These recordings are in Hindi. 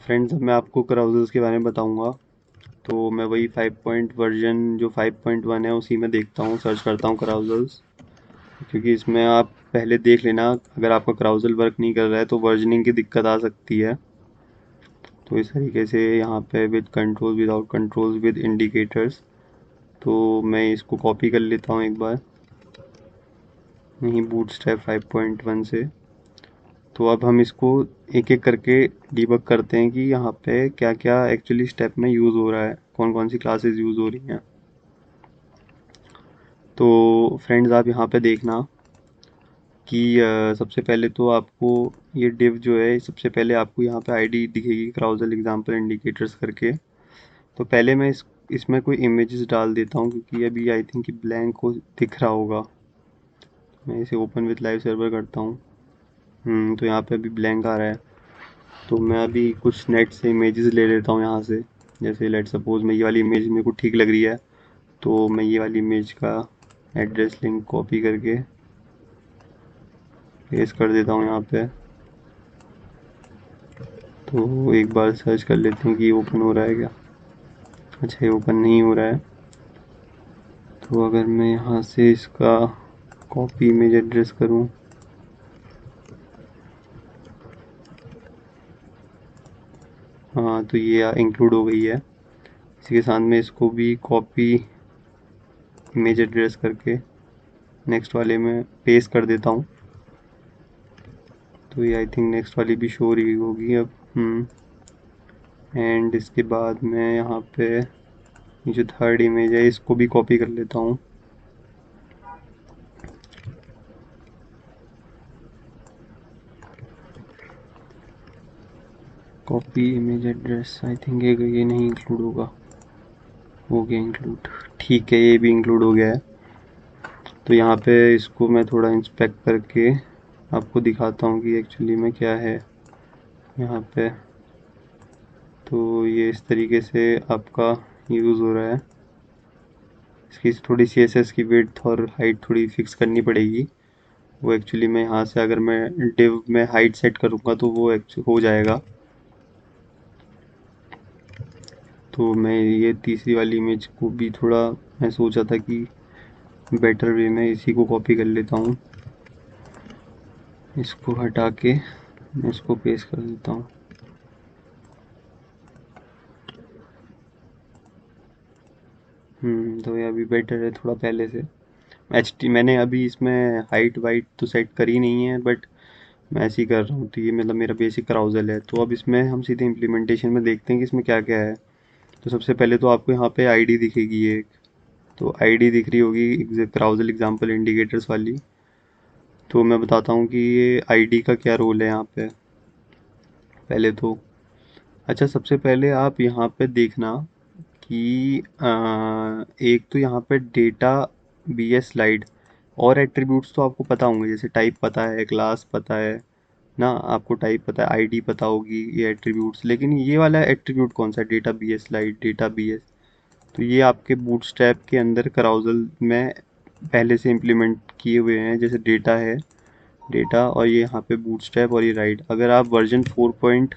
फ्रेंड्स, अब मैं आपको कराउजल्स के बारे में बताऊंगा। तो मैं वही 5 पॉइंट वर्जन जो 5.1 है उसी में देखता हूँ, सर्च करता हूँ कराउजल्स। क्योंकि इसमें आप पहले देख लेना, अगर आपका कराउजल वर्क नहीं कर रहा है तो वर्जनिंग की दिक्कत आ सकती है। तो इस तरीके से यहाँ पे with control, without controls, with indicators. तो मैं इसको कॉपी कर लेता हूँ एक बार, यहीं बूटस्ट्रैप 5.1 से। तो अब हम इसको एक एक करके डिबग करते हैं कि यहाँ पे क्या क्या एक्चुअली स्टेप में यूज़ हो रहा है, कौन कौन सी क्लासेस यूज़ हो रही हैं। तो फ्रेंड्स, आप यहाँ पे देखना कि सबसे पहले तो आपको ये डिव जो है, सबसे पहले आपको यहाँ पे आईडी दिखेगी, क्राउजल एग्जाम्पल इंडिकेटर्स करके। तो पहले मैं इसमें कोई इमेजेस डाल देता हूँ, क्योंकि अभी आई थिंक कि ब्लैंक को दिख रहा होगा। मैं इसे ओपन विथ लाइव सर्वर करता हूँ। तो यहाँ पे अभी ब्लैंक आ रहा है। तो मैं अभी कुछ नेट से इमेजेस ले लेता हूँ यहाँ से। जैसे लेट सपोज मैं ये वाली इमेज मेरे को ठीक लग रही है, तो मैं ये वाली इमेज का एड्रेस लिंक कॉपी करके पेस्ट कर देता हूँ यहाँ पे। तो एक बार सर्च कर लेते हैं कि ओपन हो रहा है क्या। अच्छा, ये ओपन नहीं हो रहा है। तो अगर मैं यहाँ से इसका कॉपी इमेज एड्रेस करूँ, हाँ, तो ये इंक्लूड हो गई है। इसी के साथ में इसको भी कॉपी इमेज एड्रेस करके नेक्स्ट वाले में पेस्ट कर देता हूँ। तो ये आई थिंक नेक्स्ट वाली भी शो हो रही होगी अब। एंड इसके बाद मैं यहाँ पे ये जो थर्ड इमेज है इसको भी कॉपी कर लेता हूँ। Copy image address, I think ये नहीं इंक्लूड होगा। हो गया इंक्लूड, ठीक है, ये भी इंक्लूड हो गया है। तो यहाँ पे इसको मैं थोड़ा इंस्पेक्ट करके आपको दिखाता हूँ कि एक्चुअली में क्या है यहाँ पे। तो ये इस तरीके से आपका यूज़ हो रहा है। इसकी थोड़ी CSS की विड्थ और हाइट थोड़ी फिक्स करनी पड़ेगी। वो एक्चुअली मैं यहाँ से अगर मैं डिव में हाइट सेट करूँगा तो वो हो जाएगा। तो मैं ये तीसरी वाली इमेज को भी थोड़ा, मैं सोचा था कि बेटर वे में इसी को कॉपी कर लेता हूँ। इसको हटा के मैं इसको पेस्ट कर देता हूँ। तो ये अभी बेटर है थोड़ा पहले से। मैंने अभी इसमें हाइट वाइट तो सेट करी नहीं है, बट मैं ऐसे ही कर रहा हूँ। तो ये मतलब मेरा बेसिक क्राउजल है। तो अब इसमें हम सीधे इम्प्लीमेंटेशन में देखते हैं कि इसमें क्या क्या है। तो सबसे पहले तो आपको यहाँ पे आईडी दिखेगी एक। तो आईडी दिख रही होगी क्राउजल एग्जाम्पल इंडिकेटर्स वाली। तो मैं बताता हूँ कि ये आईडी का क्या रोल है यहाँ पे पहले तो। अच्छा, सबसे पहले आप यहाँ पे देखना कि एक तो यहाँ पे डेटा BS स्लाइड और एट्रीब्यूट्स तो आपको पता होंगे, जैसे टाइप पता है, क्लास पता है ना, आपको टाइप पता है, आईडी पता होगी, ये एट्रीब्यूट्स। लेकिन ये वाला एट्रीब्यूट कौन सा, data BS slide, data BS। तो ये आपके बूटस्ट्रैप के अंदर कराउजल में पहले से इम्प्लीमेंट किए हुए हैं। जैसे डेटा है, डेटा, और ये यहाँ पे बूटस्ट्रैप और ये राइट। अगर आप वर्जन 4 पॉइंट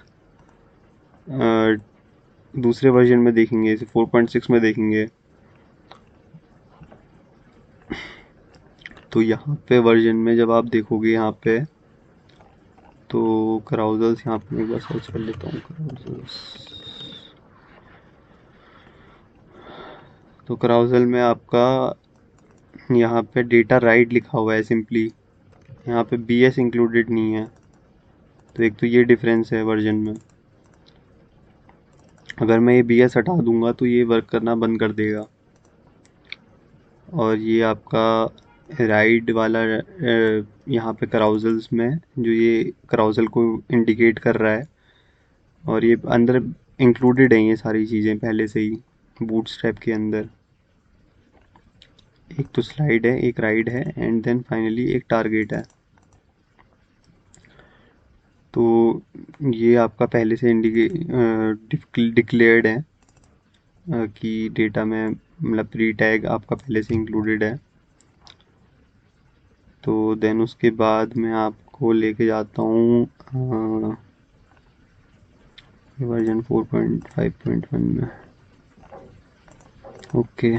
दूसरे वर्जन में देखेंगे, जैसे 4.6 में देखेंगे, तो यहाँ पे वर्जन में जब आप देखोगे यहाँ पे, तो कराउजल्स, यहाँ पे मैं एक बार सर्च कर लेता हूँ कराउजल्स। तो कराउजल में आपका यहाँ पे डेटा राइट लिखा हुआ है सिंपली, यहाँ पे BS इंक्लूडेड नहीं है। तो एक तो ये डिफरेंस है वर्जन में। अगर मैं ये BS हटा दूंगा तो ये वर्क करना बंद कर देगा। और ये आपका राइड वाला यहाँ पे कराउजल्स में जो ये कराउजल को इंडिकेट कर रहा है, और ये अंदर इंक्लूडेड है ये सारी चीज़ें पहले से ही बूटस्ट्रैप के अंदर। एक तो स्लाइड है, एक राइड है, एंड देन फाइनली एक टारगेट है। तो ये आपका पहले से डिक्लेयर्ड है कि डेटा में मतलब प्री टैग आपका पहले से इंक्लूडेड है। तो देन उसके बाद मैं आपको लेके जाता हूँ ये वर्जन 4.5.1 में। ओके,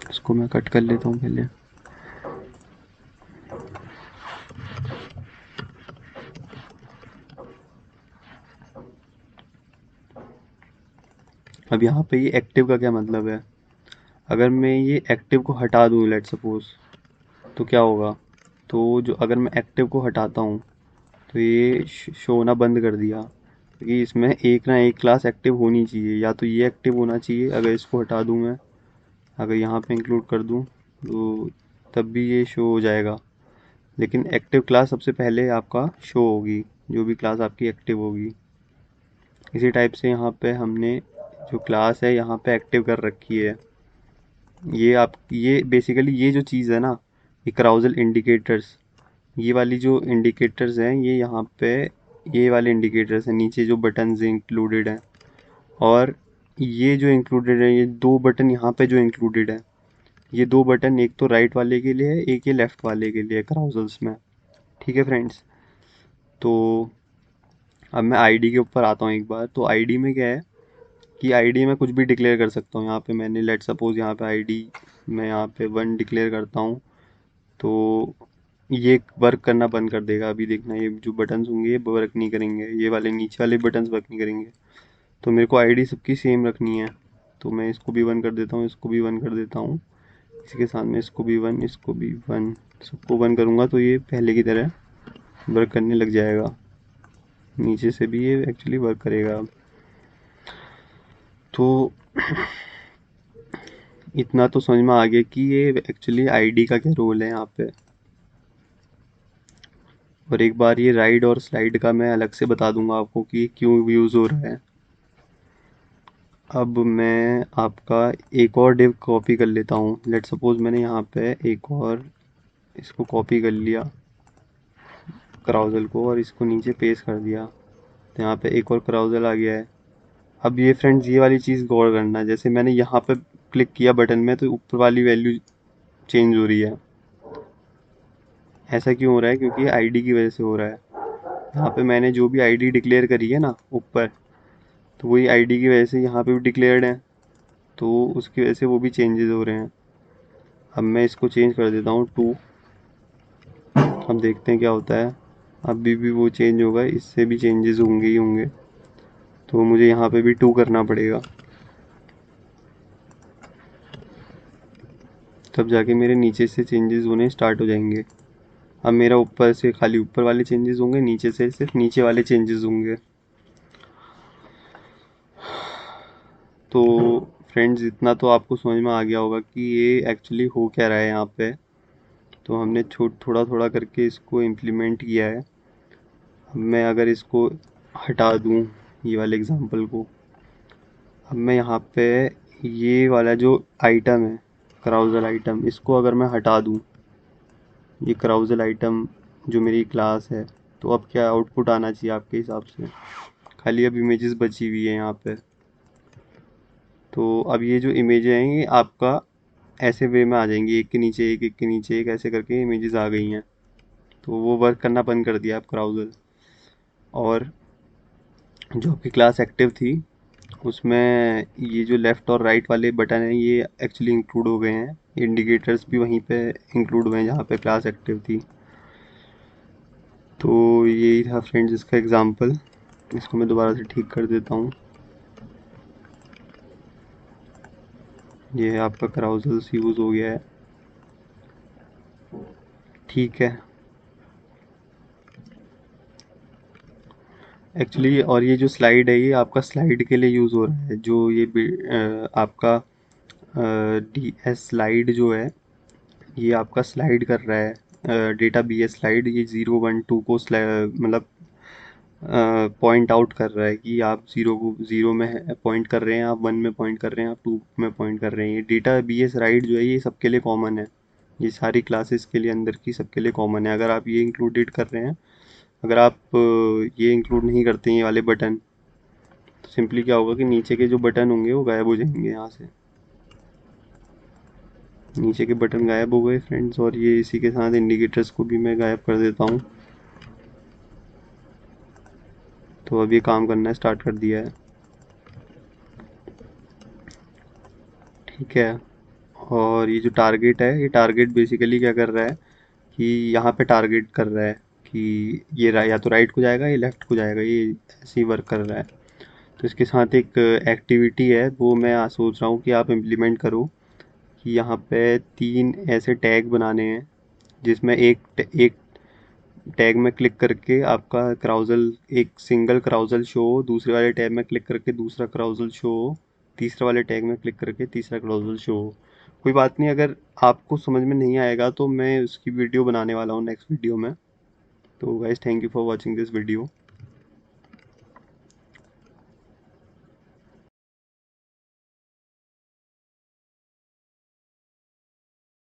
इसको मैं कट कर लेता हूँ पहले। अब यहाँ पे ये एक्टिव का क्या मतलब है? अगर मैं ये एक्टिव को हटा दूँ लेट सपोज, तो क्या होगा? तो जो अगर मैं एक्टिव को हटाता हूँ तो ये शो होना बंद कर दिया, क्योंकि इसमें एक ना एक क्लास एक्टिव होनी चाहिए, या तो ये एक्टिव होना चाहिए। अगर इसको हटा दूँ मैं, अगर यहाँ पे इंक्लूड कर दूँ तो तब भी ये शो हो जाएगा, लेकिन एक्टिव क्लास सबसे पहले आपका शो होगी, जो भी क्लास आपकी एक्टिव होगी। इसी टाइप से यहाँ पे हमने जो क्लास है यहाँ पे एक्टिव कर रखी है। ये बेसिकली ये जो चीज़ है ना, ये कराउजल इंडिकेटर्स, ये वाली जो इंडिकेटर्स हैं ये यहाँ पे, ये वाले इंडिकेटर्स हैं नीचे जो बटन्स इंक्लूडेड हैं। और ये जो इंक्लूडेड है, ये दो बटन यहाँ पे जो इंक्लूडेड है, ये दो बटन एक तो राइट वाले के लिए है, एक ये लेफ्ट वाले के लिए कराउजल्स में। ठीक है फ्रेंड्स, तो अब मैं आईडी के ऊपर आता हूँ एक बार। तो आईडी में क्या है कि आईडी में कुछ भी डिक्लेयर कर सकता हूँ। यहाँ पे मैंने लेट सपोज यहाँ पे आईडी मैं यहाँ पे 1 डिक्लेयर करता हूँ, तो ये वर्क करना बंद कर देगा। अभी देखना, ये जो बटन्स होंगे ये वर्क नहीं करेंगे, ये वाले नीचे वाले बटन्स वर्क नहीं करेंगे। तो मेरे को आईडी सबकी सेम रखनी है, तो मैं इसको भी 1 कर देता हूँ, इसको भी 1 कर देता हूँ, इसी के साथ में इसको भी 1, इसको भी 1, सबको 1 करूँगा तो ये पहले की तरह वर्क करने लग जाएगा। नीचे से भी ये एक्चुअली वर्क करेगा। तो इतना तो समझ में आ गया कि ये एक्चुअली आईडी का क्या रोल है यहाँ पे। और एक बार ये राइड और स्लाइड का मैं अलग से बता दूंगा आपको कि क्यों यूज़ हो रहा है। अब मैं आपका एक और डिव कॉपी कर लेता हूँ। लेट सपोज मैंने यहाँ पे एक और इसको कॉपी कर लिया कराउजल को, और इसको नीचे पेस्ट कर दिया, तो यहाँ पे एक और कराउजल आ गया है। अब ये फ्रेंड्स ये वाली चीज़ गौर करना, जैसे मैंने यहाँ पे क्लिक किया बटन में तो ऊपर वाली वैल्यू चेंज हो रही है। ऐसा क्यों हो रहा है? क्योंकि आईडी की वजह से हो रहा है। यहाँ पे मैंने जो भी आईडी डिक्लेयर करी है ना ऊपर, तो वही आईडी की वजह से यहाँ पे भी डिक्लेयर्ड है, तो उसकी वजह से वो भी चेंजेस हो रहे हैं। अब मैं इसको चेंज कर देता हूँ 2। अब देखते हैं क्या होता है। अभी भी वो चेंज होगा, इससे भी चेंजेस होंगे ही होंगे, तो मुझे यहाँ पे भी 2 करना पड़ेगा, तब जाके मेरे नीचे से चेंजेस होने स्टार्ट हो जाएंगे। अब मेरा ऊपर से खाली ऊपर वाले चेंजेस होंगे, नीचे से सिर्फ नीचे वाले चेंजेस होंगे। तो फ्रेंड्स इतना तो आपको समझ में आ गया होगा कि ये एक्चुअली हो क्या रहा है यहाँ पे। तो हमने थोड़ा थोड़ा करके इसको इम्प्लीमेंट किया है। अब मैं अगर इसको हटा दूँ, ये वाले एग्जांपल को, अब मैं यहाँ पे ये वाला जो आइटम है कराउजल आइटम, इसको अगर मैं हटा दूँ, ये कराउजल आइटम जो मेरी क्लास है, तो अब क्या आउटपुट आना चाहिए आपके हिसाब से? खाली अब इमेजेस बची हुई है यहाँ पे। तो अब ये जो इमेज हैं ये आपका ऐसे वे में आ जाएंगी, एक के नीचे एक, एक के नीचे एक, ऐसे करके इमेजेस आ गई हैं। तो वो वर्क करना बंद कर दिया आप क्राउजल। और जो आपकी क्लास एक्टिव थी उसमें ये जो लेफ़्ट और राइट वाले बटन हैं ये एक्चुअली इंक्लूड हो गए हैं, इंडिकेटर्स भी वहीं पे इंक्लूड हुए हैं जहाँ पे क्लास एक्टिव थी। तो यही था फ्रेंड्स इसका एग्ज़ाम्पल। इसको मैं दोबारा से ठीक कर देता हूँ। ये आपका कराउजल्स यूज़ हो गया है, ठीक है एक्चुअली। और ये जो स्लाइड है ये आपका स्लाइड के लिए यूज़ हो रहा है, जो ये आपका डी एस स्लाइड जो है ये आपका स्लाइड कर रहा है, डेटा बी एस स्लाइड, ये 0 1 2 को मतलब पॉइंट आउट कर रहा है कि आप ज़ीरो में पॉइंट कर रहे हैं, आप 1 में पॉइंट कर रहे हैं, आप 2 में पॉइंट कर रहे हैं। ये डेटा बी एस राइट जो है ये सबके लिए कॉमन है, ये सारी क्लासेस के लिए अंदर की सबके लिए कॉमन है। अगर आप ये इंक्लूडेड कर रहे हैं, अगर आप ये इंक्लूड नहीं करते हैं ये वाले बटन, तो सिंपली क्या होगा कि नीचे के जो बटन होंगे वो गायब हो जाएंगे यहाँ से। नीचे के बटन गायब हो गए फ्रेंड्स, और ये इसी के साथ इंडिकेटर्स को भी मैं गायब कर देता हूँ। तो अब ये काम करना स्टार्ट कर दिया है। ठीक है, और ये जो टारगेट है, ये टारगेट बेसिकली क्या कर रहा है कि यहाँ पे टारगेट कर रहा है कि ये या तो राइट को जाएगा या लेफ़्ट को जाएगा, ये ऐसे ही वर्क कर रहा है। तो इसके साथ एक एक्टिविटी है, वो मैं आज सोच रहा हूँ कि आप इम्प्लीमेंट करो कि यहाँ पे 3 ऐसे टैग बनाने हैं, जिसमें एक टैग में क्लिक करके आपका क्राउज़ल, एक सिंगल क्राउज़ल शो, दूसरे वाले टैग में क्लिक करके दूसरा क्राउज़ल शो, तीसरे वाले टैग में क्लिक करके तीसरा क्राउज़ल शो। कोई बात नहीं, अगर आपको समझ में नहीं आएगा तो मैं उसकी वीडियो बनाने वाला हूँ नेक्स्ट वीडियो में। तो guys, thank you for watching this video.